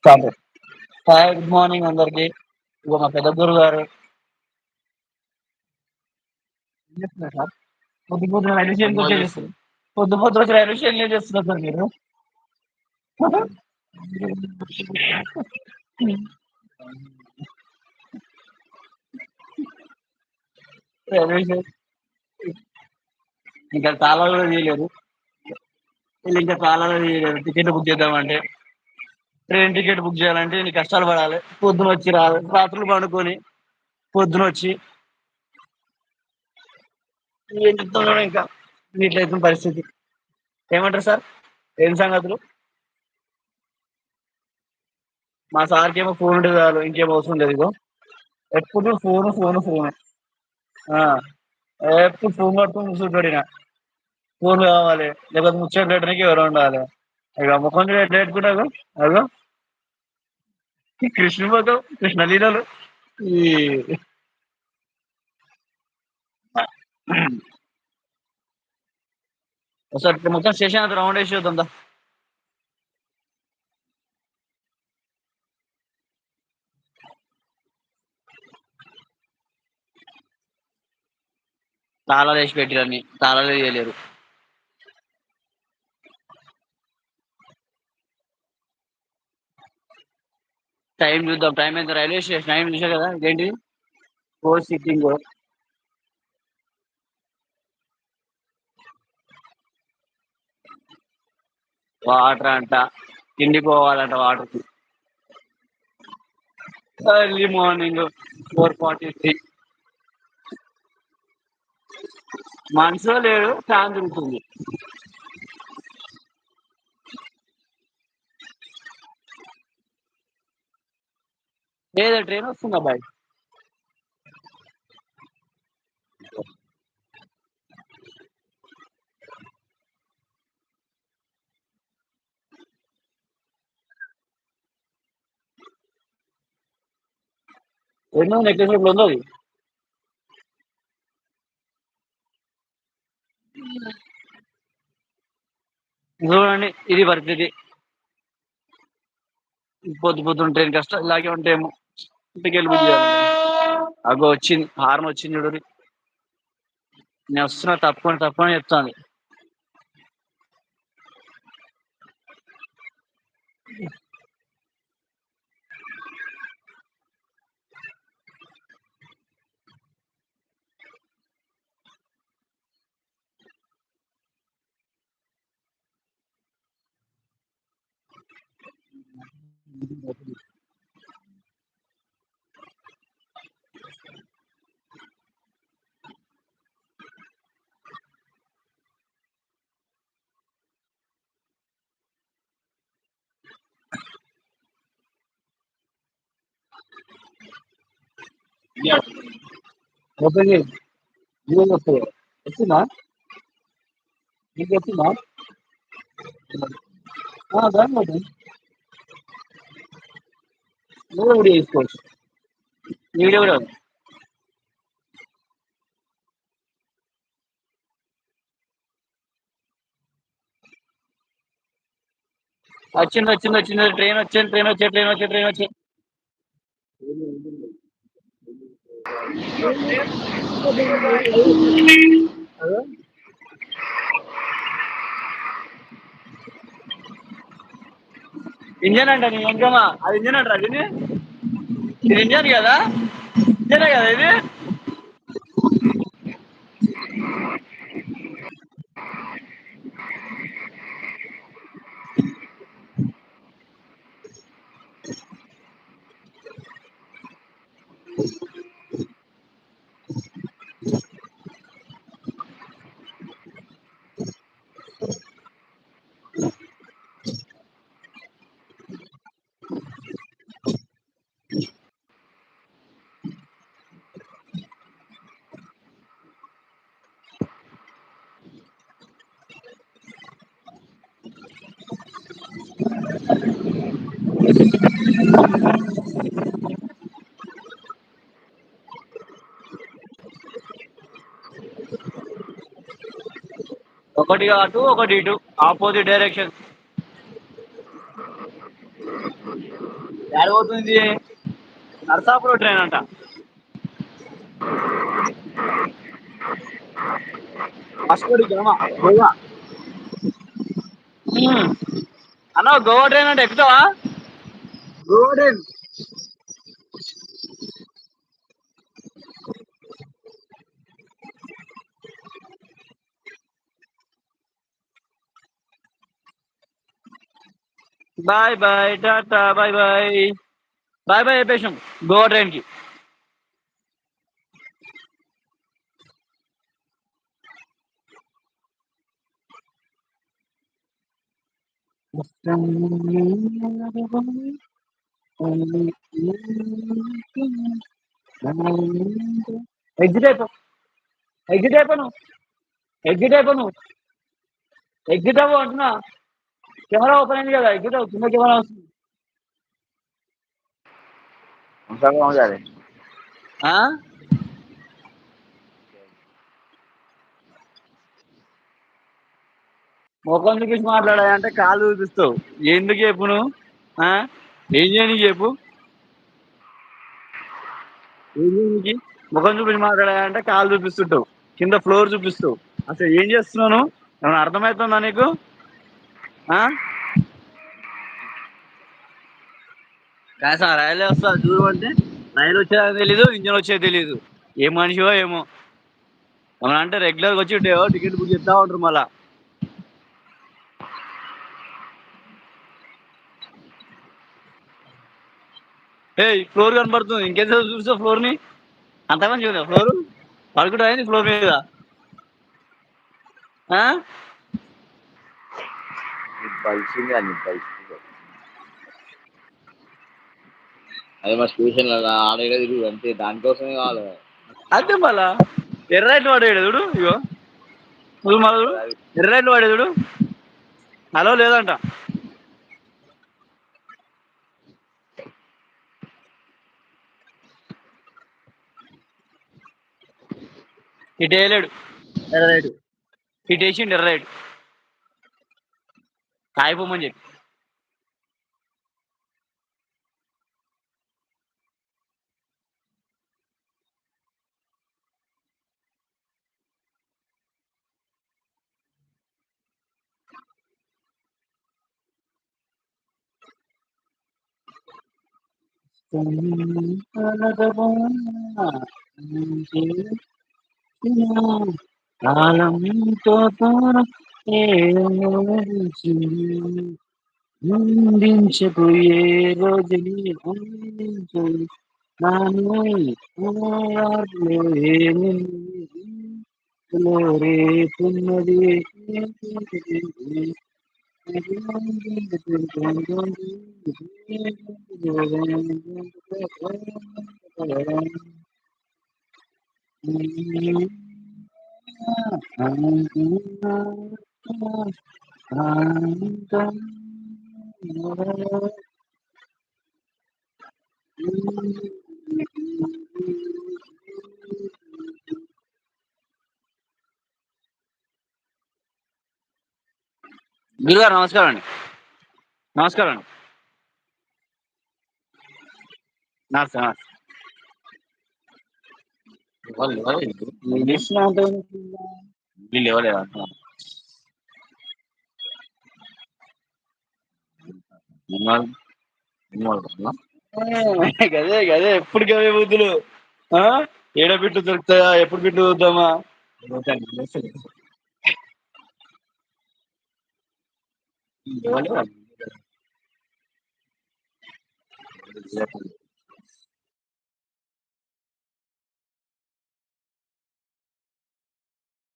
Start. Hi, good morning అందరికి. ఇగో మా పెద్ద గురువు గారు ఏం చేస్తున్నారు సార్? పొద్దు పొద్దున రైల్వే స్టేషన్‌కి వచ్చి ఏం చేస్తారు? పొద్దు పొద్దున వచ్చి రైల్వే స్టేషన్‌లో ఏం చేస్తున్నారు సార్ మీరు? రైల్వే స్టేషన్ ఇంకా తాళాలు కూడా తీయలేదు. వీళ్ళు ఇంకా తాళాలు తీయలేదు. టికెట్ బుక్ చేద్దామంటే ట్రైన్ టికెట్ బుక్ చేయాలంటే ఇన్ని కష్టాలు పడాలి. పొద్దున వచ్చి రాత్రులు పండుకొని పొద్దున వచ్చి ఏం చెప్తున్నాడో ఇంకా ఇట్లయితుంది పరిస్థితి. ఏమంటారు సార్? ఏం సంగతులు? మా సార్‌కి ఏమో ఫోన్ ఉంటే చాలు, ఇంకేం అవసరం లేదు. ఇగో ఎప్పుడు ఫోను, ఫోను, ఫోను. ఆ! ఎప్పుడు ఫోన్ పట్టుకొని కూర్చుంటాడు ఈయన. ఫోన్ కావాలి, లేకపోతే ముచ్చట్లు పెట్టడానికి ఎవరో ఉండాలి. ఇక ముఖం చూడు ఎట్లా పెట్టుకున్నాడు. అగో ఈ కృష్ణ ముఖం, కృష్ణ లీలలు. ఈ ఒకసారి మొత్తం స్టేషన్ అంతా రౌండ్ వేసి చూద్దాం దా. తాళాలు వేసి పెట్టిరని తాళాలు వేయలేరు. టైం చూద్దాం, టైం ఎంత? రైల్వే స్టేషన్ టైం చూసా కదా. ఇదేంటి? ఫోర్ సిట్టింగ్, వాటర్ అంట, కింది పోవాలంట వాటర్కి. Early morning 4:43. మనసులో లేడు, ఫ్యాన్ తిరుగుతుంది. లేదా ట్రైన్ వస్తుంది అబ్బాయి. ఎన్నో నెక్లెస్ రోడ్లో ఉంది అది. చూడండి, ఇది పరిస్థితి. పొద్దు పొద్దున ట్రైన్ కష్టం ఇలాగే ఉంటాయేమో. ఇంటికెళ్ళి బుక్ చేయాలి. అగో వచ్చింది, హార్న్ వచ్చింది చూడు. నేను వస్తున్నా, తప్పకుండా తప్పని చెప్తాను. ఓపెన్ చేయి. జీవో వస్తుంది. వచ్చిందా? నీకు వచ్చిందా? దాని నువ్వు వీడియో తీసుకోవచ్చు. వీడియో కూడా ఉంది. వచ్చింది వచ్చింది వచ్చింది. ట్రైన్ వచ్చింది, ట్రైన్ వచ్చే, ట్రైన్ వచ్చే, ట్రైన్ వచ్చే. ఇంజన్ అంట నీ ఎంకమా, అది ఇంజన్ అంటారా దీన్ని? ఇది ఇంజన్ కదా, ఇంజనే కదా ఇది. ఒకటి అటు ఒకటి ఇటు, ఆపోజిట్ డైరెక్షన్. పోతుంది? నర్సాపురం ట్రైన్ అంట. Vasco da Gama, Goa. అన్న గోవా ట్రైన్ అంటే ఎక్కుతావా? Goa train. Bye bye, tata, bye bye. Bye bye చెప్పేసాం గోవా ట్రైన్ కి. ఎగ్జిట్ అయిపో, ఎగ్జిట్ అయిపోను, ఎగ్జిట్ అయిపోను, ఎగ్జిట్ అవ్వు అంటున్నా. కెమెరా ఓపెన్ అయింది కదా, ఎగ్జిట్ అవ్వు, కింద కెమెరా వస్తుంది. ముఖం చూపించి మాట్లాడాలంటే కాలు చూపిస్తావు. ఎందుకు చెప్పు నువ్వు? ఏం చేయని చెప్పు. ఏం చేయనికి? ముఖం చూపించి మాట్లాడాలంటే కాలు చూపిస్తుంటావు, కింద ఫ్లోర్ చూపిస్తావు. అసలు ఏం చేస్తున్నావు? ఏమైనా అర్థమవుతుందా నీకు? కాసా రైలు వస్తా దూరం అంటే రైలు వచ్చేది తెలీదు, ఇంజన్ వచ్చేది తెలీదు. ఏ మనిషివో ఏమో. ఏమన్నా అంటే రెగ్యులర్గా వచ్చి టికెట్ బుక్ చేస్తా ఉంటారు మళ్ళా. ఫ్లోర్ కనబడుతుంది, ఇంకెంత చూస్తావు ఫ్లోర్ ని? అంతమంది చూద్దాం ఫ్లోర్ పడుకుంటా అయింది ఫ్లోర్ మీద. అదే మా స్టేషన్ ఆడే తిరుగు అంతే, దానికోసమే కావాలి. అంతే మళ్ళా ఎర్రైట్లు పడేడు చూడు. ఇగో నువ్వు మళ్ళీ ఎర్రైట్లు పడే చూడు. హలో లేదంట. ఇటు వేయలేడు ఎర్రైట్, ఇటు వేసిండు ఎర్రైట్. కాయిపోమని చెప్పి. కాలంతో అందించబోయే రోజుని అందించు రేపున్నది. గురుగారు నమస్కారం అండి. నమస్కారం అండి. నమస్తే. లేవలేదా? గదే గదే ఎప్పుడు గవే బుద్ధులు. ఏడ బిట్టు దొరుకుతాయా, ఎప్పుడు బిట్టు చూద్దామా?